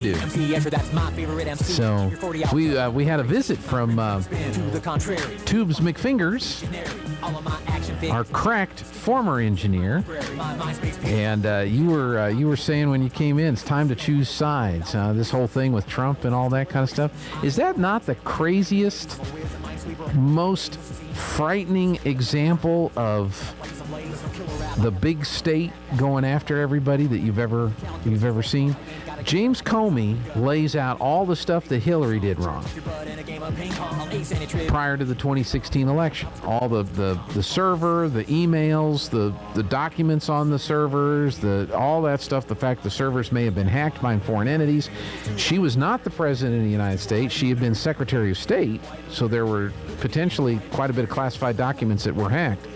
do. So we had a visit from Tubes McFingers, our cracked former engineer, and you were saying when you came in, it's time to choose sides. This whole thing with Trump and all that kind of stuff. Is that not the craziest, most frightening example of the big state going after everybody that you've ever seen? James Comey lays out all the stuff that Hillary did wrong prior to the 2016 election. All the server, the emails, the documents on the servers, all that stuff, the fact the servers may have been hacked by foreign entities. She was not the president of the United States. She had been Secretary of State, so there were potentially quite a bit of classified documents that were hacked.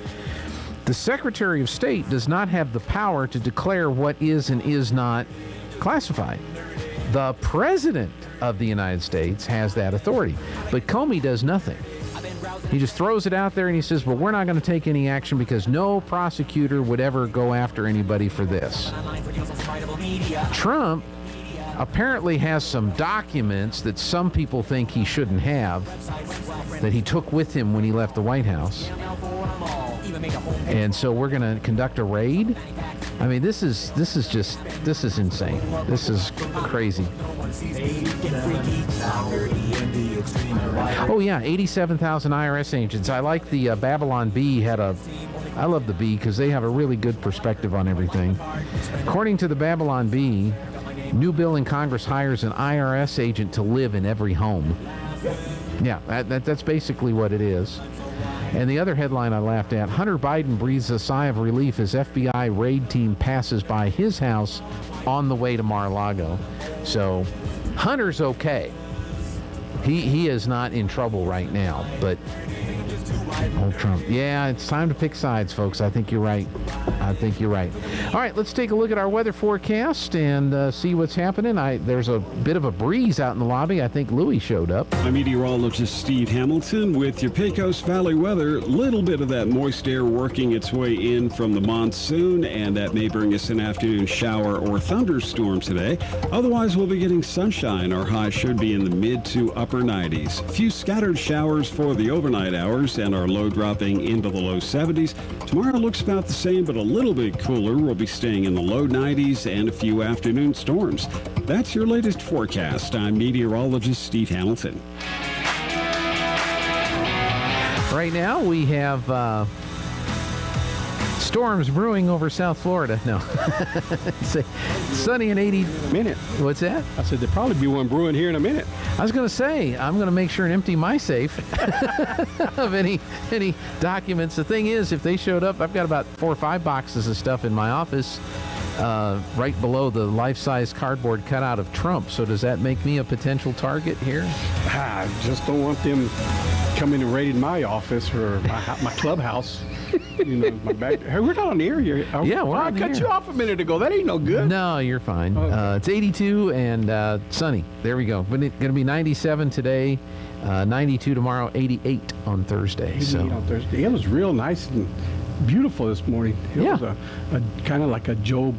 The Secretary of State does not have the power to declare what is and is not classified. The President of the United States has that authority, but Comey does nothing. He just throws it out there and he says, well, we're not going to take any action because no prosecutor would ever go after anybody for this. Trump apparently has some documents that some people think he shouldn't have, that he took with him when he left the White House. And so we're going to conduct a raid. I mean, this is insane. This is crazy. Oh yeah, 87,000 IRS agents. I like the Babylon Bee I love the Bee because they have a really good perspective on everything. According to the Babylon Bee, new bill in Congress hires an IRS agent to live in every home. Yeah, that's basically what it is. And the other headline I laughed at, Hunter Biden breathes a sigh of relief as FBI raid team passes by his house on the way to Mar-a-Lago. So Hunter's okay. He is not in trouble right now, but old Trump. Yeah, it's time to pick sides, folks. I think you're right. All right, let's take a look at our weather forecast and see what's happening. There's a bit of a breeze out in the lobby. I think Louis showed up. I'm meteorologist Steve Hamilton with your Pecos Valley weather. Little bit of that moist air working its way in from the monsoon, and that may bring us an afternoon shower or thunderstorm today. Otherwise, we'll be getting sunshine. Our high should be in the mid to upper 90s. A few scattered showers for the overnight hours, and our low dropping into the low 70s. Tomorrow looks about the same, but a little bit cooler. We'll be staying in the low 90s and a few afternoon storms. That's your latest forecast. I'm meteorologist Steve Hamilton. Right now we have storms brewing over South Florida. No. Sunny and 80. Minute. What's that? I said there'll probably be one brewing here in a minute. I was going to say, I'm going to make sure and empty my safe of any documents. The thing is, if they showed up, I've got about 4 or 5 boxes of stuff in my office right below the life-size cardboard cutout of Trump. So does that make me a potential target here? I just don't want them coming and raiding my office or my clubhouse. You know, my back. Hey, we're not on the air here. Yeah, we're on the air. I cut you off a minute ago. That ain't no good. No, you're fine. Okay. It's 82 and sunny. There we go. But it's going to be 97 today, 92 tomorrow, 88 on Thursday. 88 on Thursday. It was real nice and beautiful this morning. It was a kind of like a Joe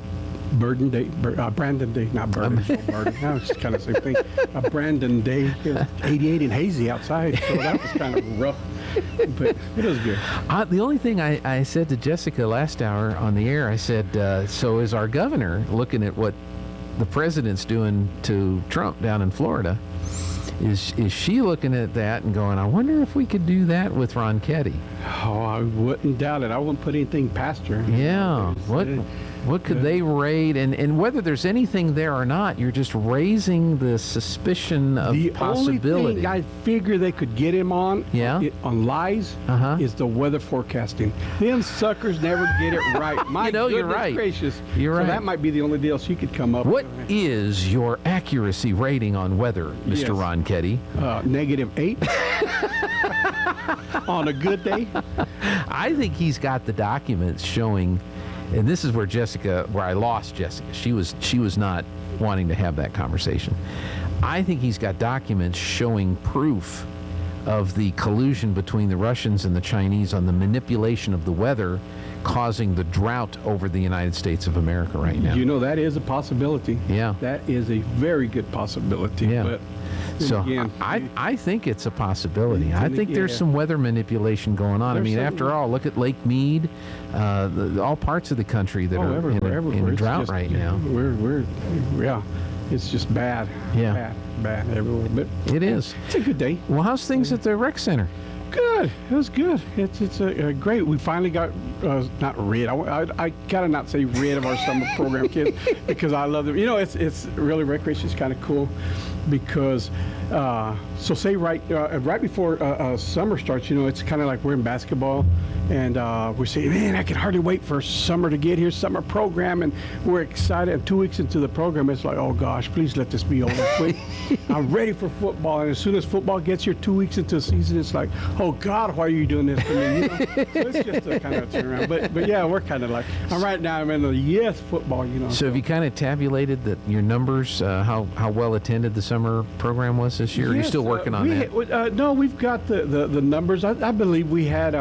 Burden Day, Brandon Day, not Burden, Joe Burden. Now it's kind of the same thing. A Brandon Day. It was 88 and hazy outside, so that was kind of rough. But it was good. The only thing I said to Jessica last hour on the air, I said, so is our governor looking at what the president's doing to Trump down in Florida? Is she looking at that and going, I wonder if we could do that with Ronchetti? Oh, I wouldn't doubt it. I wouldn't put anything past her. Yeah. What could they raid? And whether there's anything there or not, you're just raising the suspicion of possibility. The only thing I figure they could get him on, on lies, is the weather forecasting. Them suckers never get it right. My you're right. Gracious. You're right. So that might be the only deal she could come up with. What is your accuracy rating on weather, Mr. Ronchetti? -8. On a good day. I think he's got the documents showing. And this is where I lost Jessica. She was not wanting to have that conversation. I think he's got documents showing proof of the collusion between the Russians and the Chinese on the manipulation of the weather causing the drought over the United States of America right now. You know, that is a possibility. Yeah. That is a very good possibility. Yeah. But So again, I think it's a possibility. I think there's yeah. some weather manipulation going on. I mean, after all, look at Lake Mead, all parts of the country that are everywhere. in a It's drought just, right now. Yeah, it's just bad. Yeah. Bad everywhere. But It is. it's a good day. Well, how's things at the rec center? Good. It was good. It's a great. We finally got not rid. I gotta not say rid of our summer program kids because I love them. You know, it's really recreation is kind of cool because so say right before summer starts. You know, it's kind of like we're in basketball and we're saying, man, I can hardly wait for summer to get here, summer program, and we're excited. And 2 weeks into the program, it's like, oh gosh, please let this be over quick. I'm ready for football. And as soon as football gets here, 2 weeks into the season, it's like, oh God, why are you doing this to me? You know? So it's just a kind of turnaround. But yeah, we're kind of like, right now I'm in the yes football. You know. So have you kind of tabulated that your numbers, how well attended the summer program was this year? Are you Yes, still working on that? No, we've got the numbers. I believe we had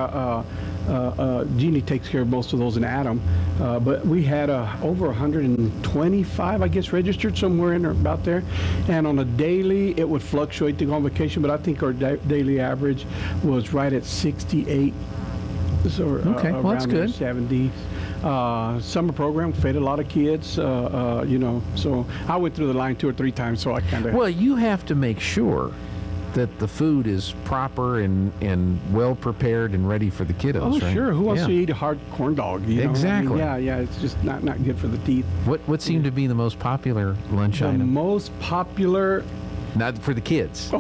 Jeannie takes care of most of those in Adam, but we had over 125, I guess, registered somewhere in or about there. And on a daily, it would fluctuate to go on vacation, but I think our daily average was right at 68. So Okay, well, that's good. 70. Summer program fed a lot of kids, you know. So I went through the line 2 or 3 times, so I kind of. Well, you have to make sure that the food is proper and well prepared and ready for the kiddos, Oh, right? sure. Who wants Yeah. to eat a hard corn dog? You know? Exactly. I mean, yeah. It's just not good for the teeth. What seemed to be the most popular lunch The item? most popular, Not for the kids.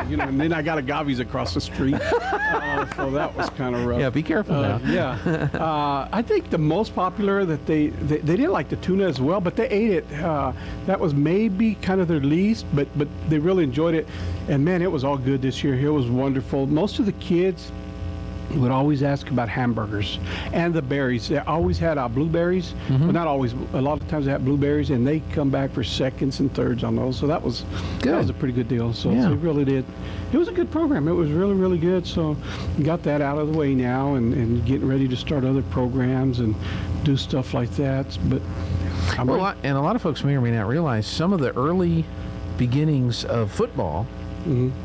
you know, and then I got agaves across the street, so that was kind of rough. Yeah, be careful now. Yeah. I think the most popular that they didn't like the tuna as well, but they ate it. That was maybe kind of their least, but they really enjoyed it. And man, it was all good this year. It was wonderful. Most of the kids would always ask about hamburgers and the berries. They always had blueberries, but not always. A lot of times they had blueberries, and they come back for seconds and thirds on those. So that was a pretty good deal. So Yeah. they really did. It was a good program. It was really, really good. So we got that out of the way now, and getting ready to start other programs and do stuff like that. But Well, and a lot of folks may or may not realize some of the early beginnings of football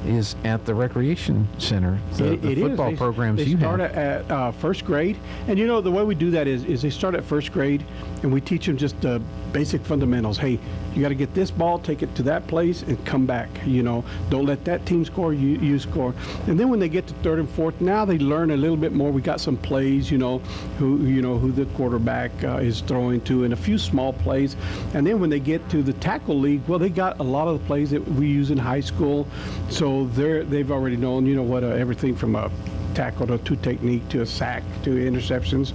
is at the recreation center. The football programs they you start have. at first grade, and you know the way we do that is they start at first grade, and we teach them just the basic fundamentals. Hey, you got to get this ball, take it to that place, and come back. You know, don't let that team score, you score. And then when they get to third and fourth, now they learn a little bit more. We got some plays, you know, who the quarterback is throwing to, and a few small plays. And then when they get to the tackle league, well, they got a lot of the plays that we use in high school. So they've already known, you know, what everything from a tackle to technique to a sack to interceptions,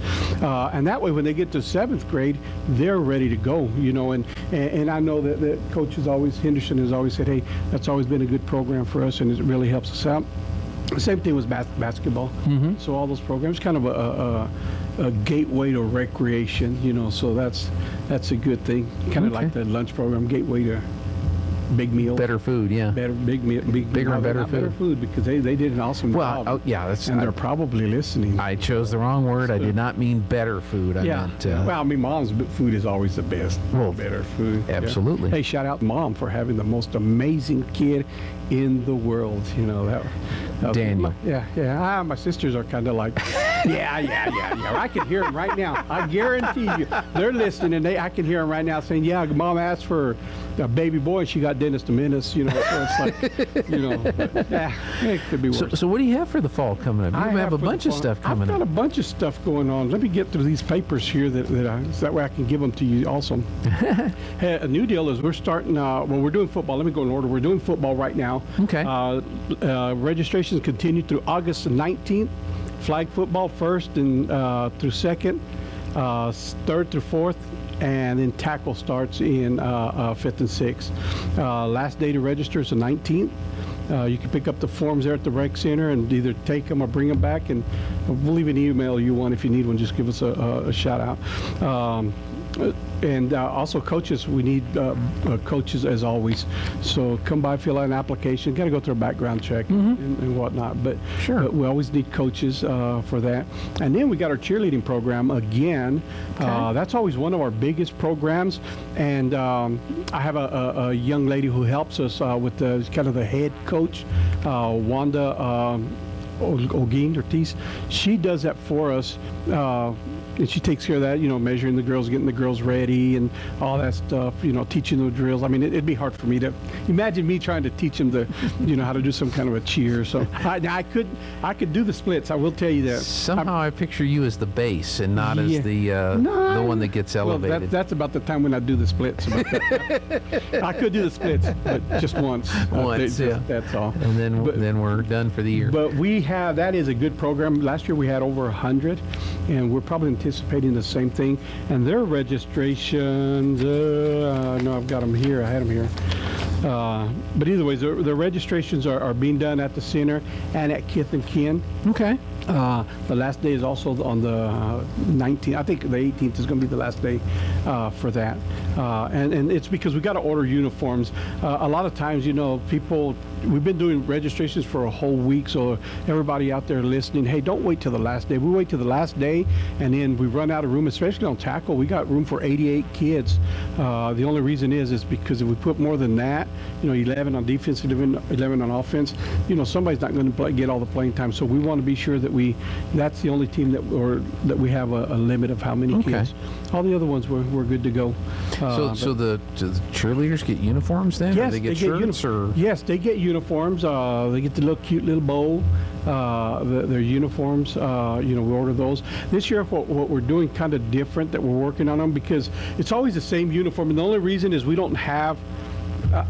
and that way when they get to 7th grade, they're ready to go. You know, and I know that Coach Henderson has always said, hey, that's always been a good program for us, and it really helps us out. The same thing with basketball. So all those programs, kind of a gateway to recreation. You know, so that's a good thing. Kind of like the lunch program, gateway to big meal, Better food, yeah. bigger and better food, because they did an awesome job. Well, and they're probably listening. I chose the wrong word. I did not mean better food. I meant. Well, I mean, mom's food is always the best. Well, Better food. Yeah. absolutely. Hey, shout out to Mom for having the most amazing kid in the world. You know that was Daniel. Yeah. My sisters are kind of like, yeah. I can hear them right now. I guarantee you, they're listening, and I can hear them right now saying, yeah, Mom asked for a baby boy, and she got Dennis the Menace. You know, so it's like, you know, it could be worse. So what do you have for the fall coming up? You have a bunch of stuff coming I've got up. a bunch of stuff going on. Let me get through these papers here so that way I can give them to you also. Hey, a new deal is we're starting, we're doing football. Let me go in order. We're doing football right now. Okay. Registrations continue through August 19th. Flag football 1st and through 2nd, 3rd through 4th, and then tackle starts in 5th and 6th. Last day to register is the 19th. You can pick up the forms there at the rec center and either take them or bring them back, and we'll leave an email you want if you need one. Just give us a shout out. And also coaches, we need coaches as always. So come by, fill out an application. Got to go through a background check and whatnot. But, Sure. but we always need coaches for that. And then we got our cheerleading program again. Okay. That's always one of our biggest programs. And I have a young lady who helps us with the kind of the head coach, Wanda Ortiz. She does that for us. And she takes care of that, measuring the girls, getting the girls ready and all that stuff, teaching the drills. I mean, it'd be hard for me to imagine me trying to teach them how to do some kind of a cheer. So I could do the splits. I will tell you that. Somehow I picture you as the base and not as the one that gets elevated. Well, that's about the time when I do the splits. I could do the splits, but just once. That's all. And then we're done for the year. But that is a good program. Last year we had over 100, and we're probably anticipating the same thing. And their registrations, no, I've got them here. I had them here. But either way, the registrations are being done at the center and at Kith and Kin. Okay. The last day is also on the 19th. I think the 18th is going to be the last day for that. And it's because we got to order uniforms. A lot of times, we've been doing registrations for a whole week, so everybody out there listening, hey, don't wait till the last day. We wait till the last day, and then we run out of room, especially on tackle. We got room for 88 kids. The only reason is because if we put more than that, 11 on defense, 11 on offense, somebody's not going to get all the playing time. So we want to be sure that that's the only team that we have a limit of how many kids. All the other ones we're good to go. So the cheerleaders get uniforms then? Yes, or they get shirts or? Yes, they get uniforms. They get the little cute little bow. Their uniforms. We order those. This year, what we're doing kind of different that we're working on them because it's always the same uniform, and the only reason is we don't have.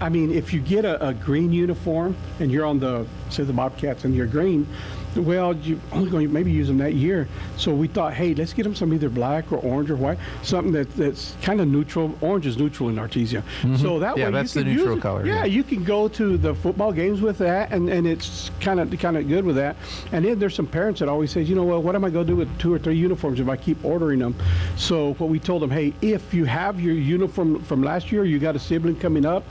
If you get a green uniform and you're on the Bobcats and you're green, well, you're only going to maybe use them that year. So we thought, hey, let's get them some either black or orange or white, something that's kind of neutral. Orange is neutral in Artesia. So that way that's you can the neutral use color. Yeah, you can go to the football games with that, and it's kind of good with that. And then there's some parents that always say, what am I going to do with 2 or 3 uniforms if I keep ordering them? So what we told them, hey, if you have your uniform from last year, you got a sibling coming up,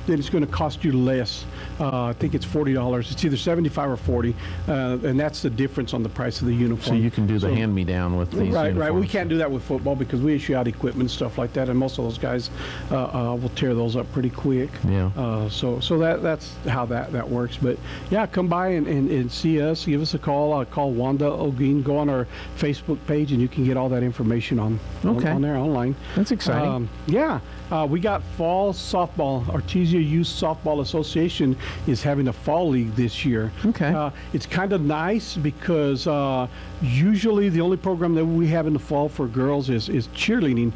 then it's going to cost you less. I think it's $40. It's either $75 or $40, and that's the difference on the price of the uniform. So you can do the hand-me-down with these uniforms. Right. We can't do that with football because we issue out equipment and stuff like that, and most of those guys will tear those up pretty quick. Yeah. So that's how that works. But yeah, come by and see us. Give us a call. Call Wanda Ogeen. Go on our Facebook page, and you can get all that information on there online. That's exciting. We got fall softball. Artesia Youth Softball Association is having a fall league this year. Okay. It's kind of nice because usually the only program that we have in the fall for girls is cheerleading.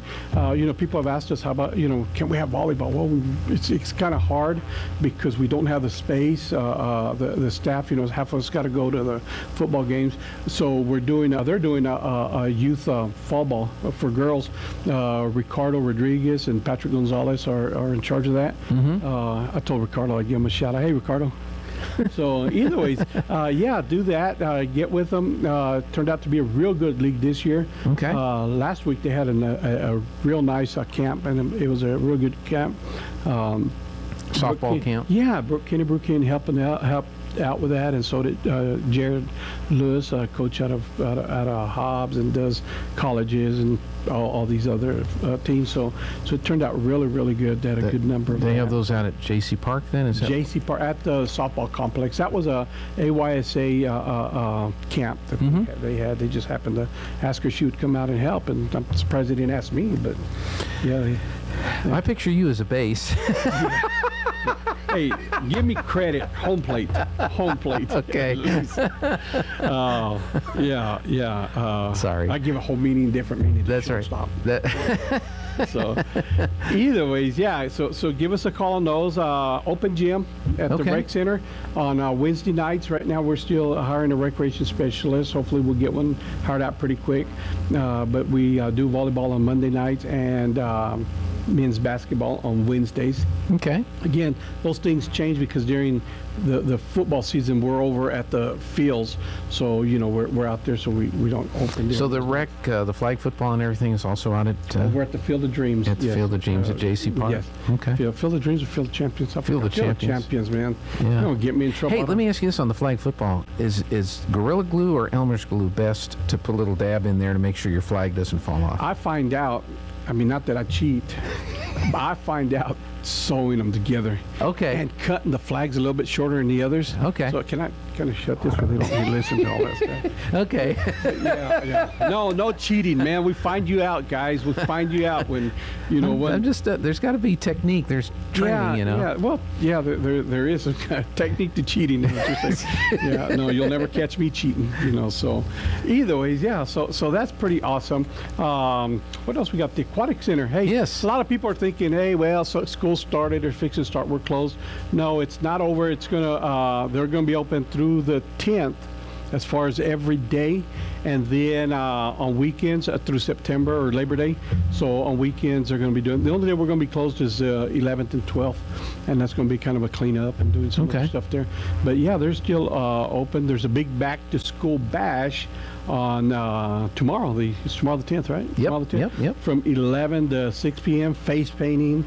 People have asked us, how about, can we have volleyball? Well, it's kind of hard because we don't have the space. The staff, half of us got to go to the football games. So they're doing a youth fall ball for girls. Ricardo Rodriguez and Patrick Gonzalez are in charge of that. I told Ricardo I'd give him a shout out. Hey, Ricardo. So either ways, do that. Get with them. Turned out to be a real good league this year. Okay. Last week they had a real nice camp, and it was a real good camp. Softball camp. Yeah, Kenny Brookin helped out with that, and so did Jared Lewis, coach out of Hobbs, and does colleges and all these other teams. So it turned out really, really good. They had a good number of They have those out at J.C. Park then? J.C. Park at the softball complex. That was a AYSA camp that they had. They just happened to ask her she would come out and help, and I'm surprised they didn't ask me, but yeah. I picture you as a base. Hey, give me credit. Home plate. Okay. Sorry. I give a whole meaning, different meaning. That's right. Stop. So, either ways, yeah. So give us a call on those. Open gym at the rec center on Wednesday nights. Right now, we're still hiring a recreation specialist. Hopefully, we'll get one hired out pretty quick. But we do volleyball on Monday nights and men's basketball on Wednesdays. Okay. Again, those things change because during the football season, we're over at the fields, so we're out there, so we don't open. So the rec, the flag football and everything is also out at. We're at the Field of Dreams. At the Field of Dreams at J.C. Park. Yes. Okay. Field of Dreams or Field of Champions. Field of Champions, man. Yeah. Don't get me in trouble. Hey, let me ask you this on the flag football: is Gorilla Glue or Elmer's glue best to put a little dab in there to make sure your flag doesn't fall off? I find out. I mean, not that I cheat, but I find out sewing them together. Okay. And cutting the flags a little bit shorter than the others. Okay. So can I kind of shut this so they don't listen to all that stuff? Okay. Yeah. No cheating, man. We find you out, guys. We find you out when, when. I'm just, there's got to be technique. There's training, Yeah. Well, yeah, there is a technique to cheating. Yeah. No, you'll never catch me cheating. So, either ways, yeah. So that's pretty awesome. What else we got? The Aquatic Center. Hey, yes. A lot of people are thinking, hey, well, so school started or fixing to start, we're closed. No, it's not over. It's they're gonna be open through the 10th, as far as every day, and then on weekends through September or Labor Day. So on weekends they're going to be doing. The only day we're going to be closed is 11th and 12th, and that's going to be kind of a cleanup and doing some other stuff there. But yeah, they're still open. There's a big back to school bash on tomorrow. It's tomorrow the 10th, right? Yep. Tomorrow the 10th. Yep. From 11 to 6 p.m. Face painting.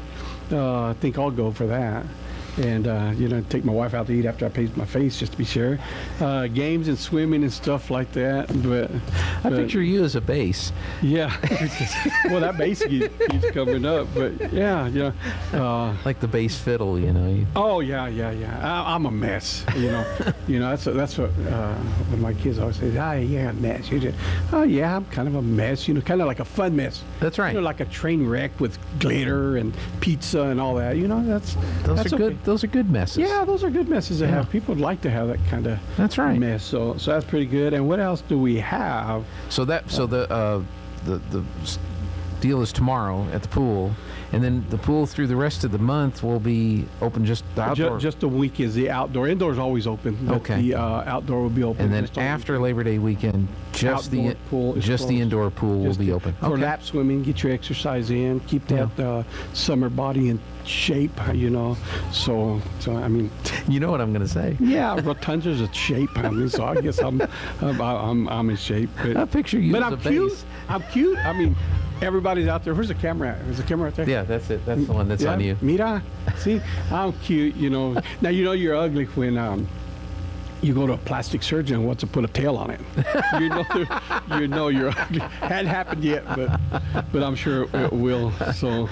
I think I'll go for that. And take my wife out to eat after I paint my face just to be sure. Games and swimming and stuff like that. But I picture you as a base. Yeah. Well, that base keeps coming up. But yeah. Like the bass fiddle, Oh yeah. I'm a mess. That's what my kids always say. Oh yeah, mess. Oh yeah, I'm kind of a mess. Kind of like a fun mess. That's right. Like a train wreck with glitter and pizza and all that. That's good. Those are good messes. Yeah, those are good messes to have. People would like to have that kind of mess. So that's pretty good. And what else do we have? So the deal is tomorrow at the pool, and then the pool through the rest of the month will be open just the outdoor. Just the week is the outdoor. Indoor is always open. Okay. The outdoor will be open. And then after Labor Day weekend, just the indoor pool will be open. For lap swimming, get your exercise in, keep that summer body in shape. So I mean. You know what I'm going to say? Yeah, Rotunda's a shape. So I guess I'm in shape. But I picture you as I'm a cute. base. I'm cute. I mean. Everybody's out there. Where's the camera at? Is the camera right there? Yeah, that's it. That's the one that's on you. Mira, see, I'm cute. Now you're ugly when you go to a plastic surgeon and wants to put a tail on it. You're ugly. Hadn't happened yet, but I'm sure it will. So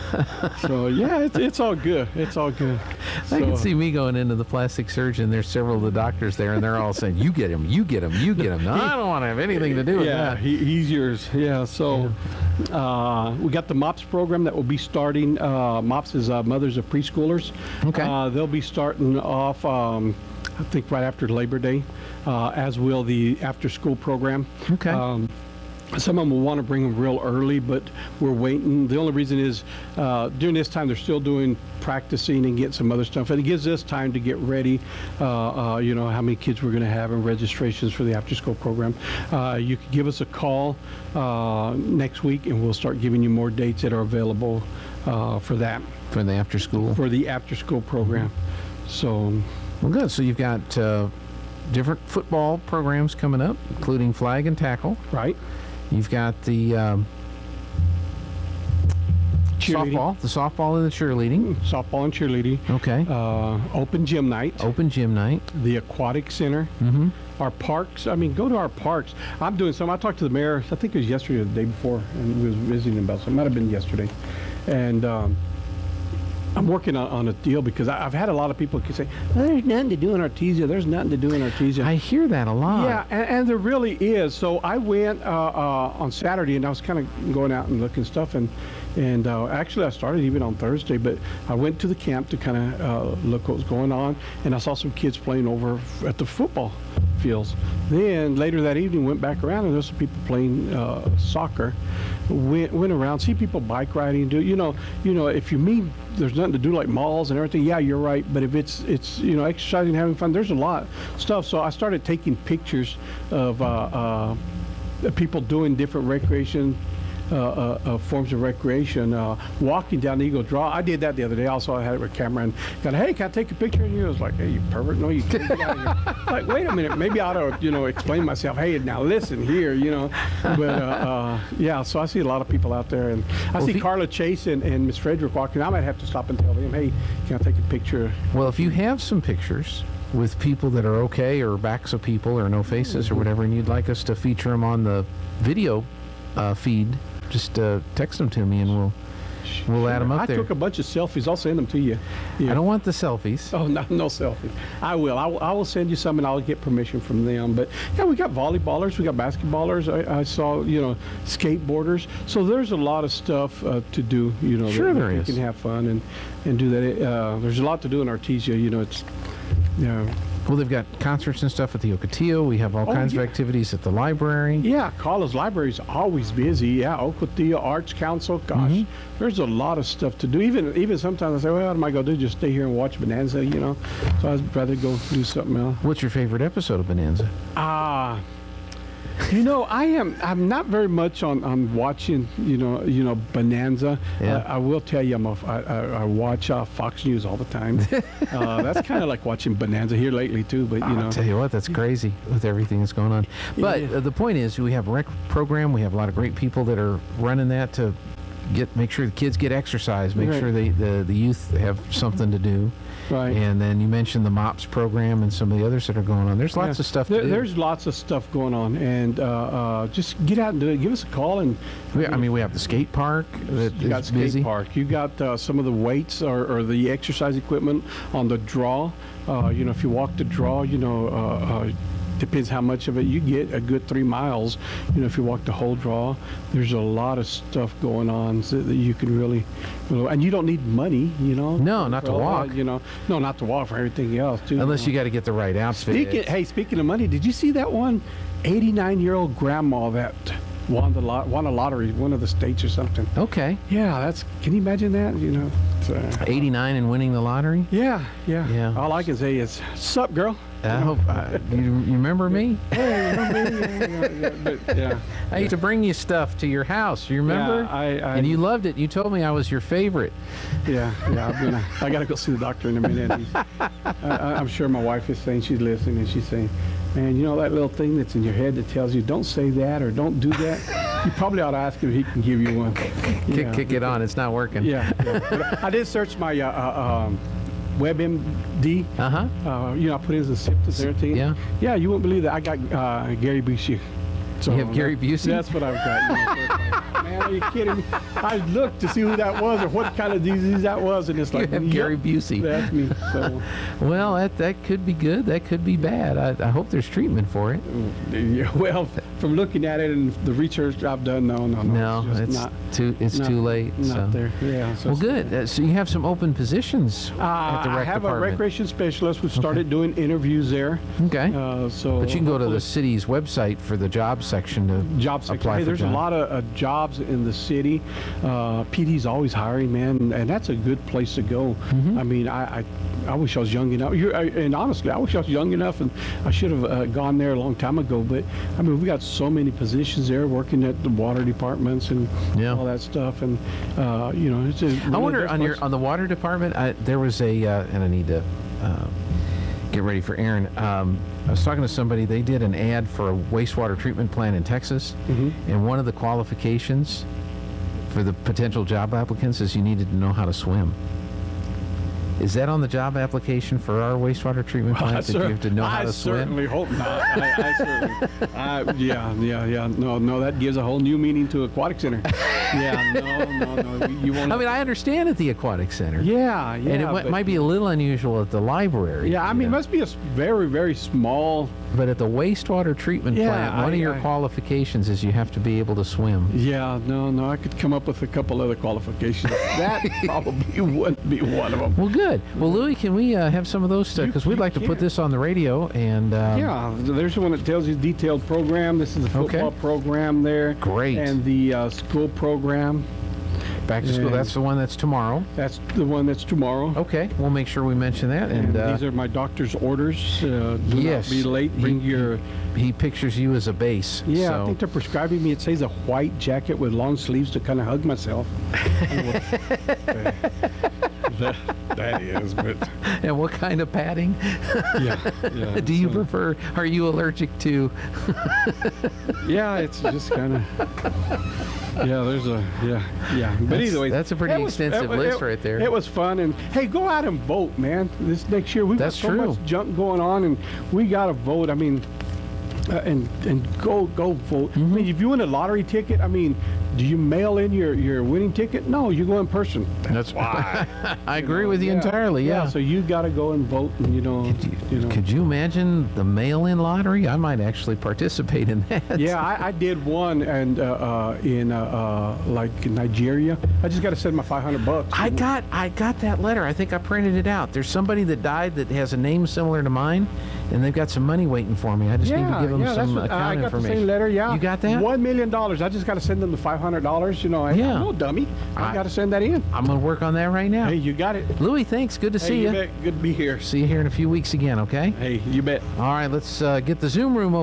yeah, it's all good. It's all good. I can see me going into the plastic surgeon. There's several of the doctors there, and they're all saying, "You get him, you get him, you get him." No, I don't want to have anything to do with that. Yeah, he's yours. Yeah. So we got the Mops program that will be starting. Mops is mothers of preschoolers. Okay. They'll be starting off. I think right after Labor Day, as will the after-school program. Okay. Some of them will want to bring them real early, but we're waiting. The only reason is during this time they're still doing practicing and getting some other stuff. And it gives us time to get ready, how many kids we're going to have and registrations for the after-school program. You can give us a call next week, and we'll start giving you more dates that are available for that. For the after-school? For the after-school program. So... Well, good. So you've got different football programs coming up, including flag and tackle. Right. You've got the softball and the cheerleading. Softball and cheerleading. Okay. Open gym night. Open gym night. The Aquatic Center. Mm-hmm. Our parks. Go to our parks. I'm doing some. I talked to the mayor, I think it was yesterday or the day before, and we was visiting about something. It might have been yesterday. And I'm working on a deal because I've had a lot of people say, there's nothing to do in Artesia. There's nothing to do in Artesia. I hear that a lot. Yeah, and there really is. So I went on Saturday, and I was kind of going out and looking stuff. And actually, I started even on Thursday, but I went to the camp to kind of look what was going on. And I saw some kids playing over at the football fields. Then later that evening, went back around, and there was some people playing soccer. Went around, see people bike riding. If you mean there's nothing to do like malls and everything, yeah, you're right. But if it's exercising, having fun, there's a lot of stuff. So I started taking pictures of people doing different recreation forms of recreation. Walking down Eagle Draw, I did that the other day. Also, I had it with a camera and got, hey, can I take a picture of you? I was like, hey, you pervert, no, you can't get out of here. Like, wait a minute, maybe I ought to, explain myself. Hey, now listen here, But yeah, so I see a lot of people out there, and I see Carla Chase and Miss Frederick walking. I might have to stop and tell them, hey, can I take a picture? Well, if you have some pictures with people that are okay, or backs of people, or no faces, or whatever, and you'd like us to feature them on the video feed, just text them to me, and we'll add them up there. I took a bunch of selfies. I'll send them to you. Yeah. I don't want the selfies. Oh, no selfies. I will. I will send you some, and I'll get permission from them. But yeah, we got volleyballers, we got basketballers. I saw, skateboarders. So there's a lot of stuff to do. Sure, there you is. can have fun and do that. There's a lot to do in Artesia. It's. Well, they've got concerts and stuff at the Ocotillo. We have all kinds of activities at the library. Yeah, Carla's library is always busy. Yeah, Ocotillo Arts Council. Gosh, there's a lot of stuff to do. Even sometimes I say, well, what am I going to do? Just stay here and watch Bonanza, So I'd rather go do something else. What's your favorite episode of Bonanza? I'm not very much on watching, Bonanza. Yeah. I will tell you, I watch Fox News all the time. That's kind of like watching Bonanza here lately too. But I'll tell you what, that's crazy with everything that's going on. But the point is, we have a rec program. We have a lot of great people that are running that to make sure the kids get exercise, make sure the youth have something to do. Right. And then you mentioned the Mops program and some of the others that are going on. There's lots of stuff to do. There's lots of stuff going on, and just get out and do it. Give us a call. And we have the skate park that you got is skate busy. park. You got some of the weights or the exercise equipment on the draw. If you walk the draw, depends how much of it you get. A good 3 miles. If you walk the whole draw, there's a lot of stuff going on so that you can really, and you don't need money. No, not to walk. No, not to walk, for everything else too. Unless you got to get the right outfit. Speaking of money, did you see that one 89-year-old grandma that won a lottery, one of the states or something? Okay. Yeah, can you imagine that? 89 and winning the lottery? Yeah. Yeah. All I can say is, sup, girl? I hope you remember me. Hey, remember me? Yeah. I used to bring you stuff to your house. You remember? Yeah, and you loved it. You told me I was your favorite. Yeah. I got to go see the doctor in a minute. I'm sure my wife is saying, she's listening, and she's saying, man, that little thing that's in your head that tells you don't say that or don't do that, you probably ought to ask him if he can give you one. Kick it on. It's not working. Yeah. But I did search my WebMD. I put in the symptoms and everything. Yeah. Yeah, you wouldn't believe that. I got Gary Busey. So you have Gary Busey? That's what I've got. Man, are you kidding me? I looked to see who that was or what kind of disease that was, and it's like, you have Gary Busey. That's me. So. Well, that could be good. That could be bad. I hope there's treatment for it. Yeah, well, from looking at it and the research I've done, no. It's too late. Not there. Yeah. So well, good. So you have some open positions at the rec I have department. a recreation specialist. We've started doing interviews there. Okay. But you can go to the city's website for the job section to apply for there's a lot of jobs in the city. PD's always hiring, man, and that's a good place to go. I mean, I wish I was young enough. And honestly, I wish I was young enough, and I should have gone there a long time ago. But I mean, we got so many positions there, working at the water departments and all that stuff. And it's a really I wonder on the water department. There was and I need to get ready for Aaron. I was talking to somebody. They did an ad for a wastewater treatment plant in Texas, and one of the qualifications for the potential job applicants is you needed to know how to swim. Is that on the job application for our wastewater treatment plant that you have to know how to swim? I certainly hope not. I certainly, yeah. No, that gives a whole new meaning to Aquatic Center. Yeah, no. You won't. I mean, I understand at the Aquatic Center. Yeah. And it might be a little unusual at the library. Yeah, I mean, it must be a very, very small. But at the wastewater treatment plant, one of your qualifications is you have to be able to swim. Yeah, no, I could come up with a couple other qualifications. That probably wouldn't be one of them. Well, good. Well, Louis, can we have some of those stuff? Because we'd like to put this on the radio. And yeah, there's one that tells you detailed program. This is the football program there. Great. And the school program. Back to school. And That's the one that's tomorrow. That's the one that's tomorrow. Okay, we'll make sure we mention that. And And these are my doctor's orders. Do yes, not be late. Bring your... He pictures you as a base. Yeah, so. I think they're prescribing me. It says a white jacket with long sleeves to kind of hug myself. that is, but... And what kind of padding? Yeah. Do you prefer? Are you allergic to? Yeah, it's just kind of... Yeah, there's a... Yeah. But either way... That's a pretty extensive list right there. It was fun. And, hey, go out and vote, man. This next year, we've got so much junk going on, and we got to vote. I mean... and go vote. I mean, if you win a lottery ticket, I mean, do you mail in your winning ticket? No, you go in person. That's why. I agree with you entirely. Yeah. So you got to go and vote, and you know. Could you imagine the mail-in lottery? I might actually participate in that. Yeah, I did one, and in like Nigeria. I just got to send my $500. I got that letter. I think I printed it out. There's somebody that died that has a name similar to mine, and they've got some money waiting for me. I just need to give them some account I got information. the same letter. Yeah, you got that? $1 million. I just got to send them the $500. You know, I'm no dummy. I got to send that in. I'm gonna work on that right now. Hey, you got it, Louis. Thanks. Good to see you. Bet. Good to be here. See you here in a few weeks again. Okay. Hey, you bet. All right. Let's get the Zoom room open.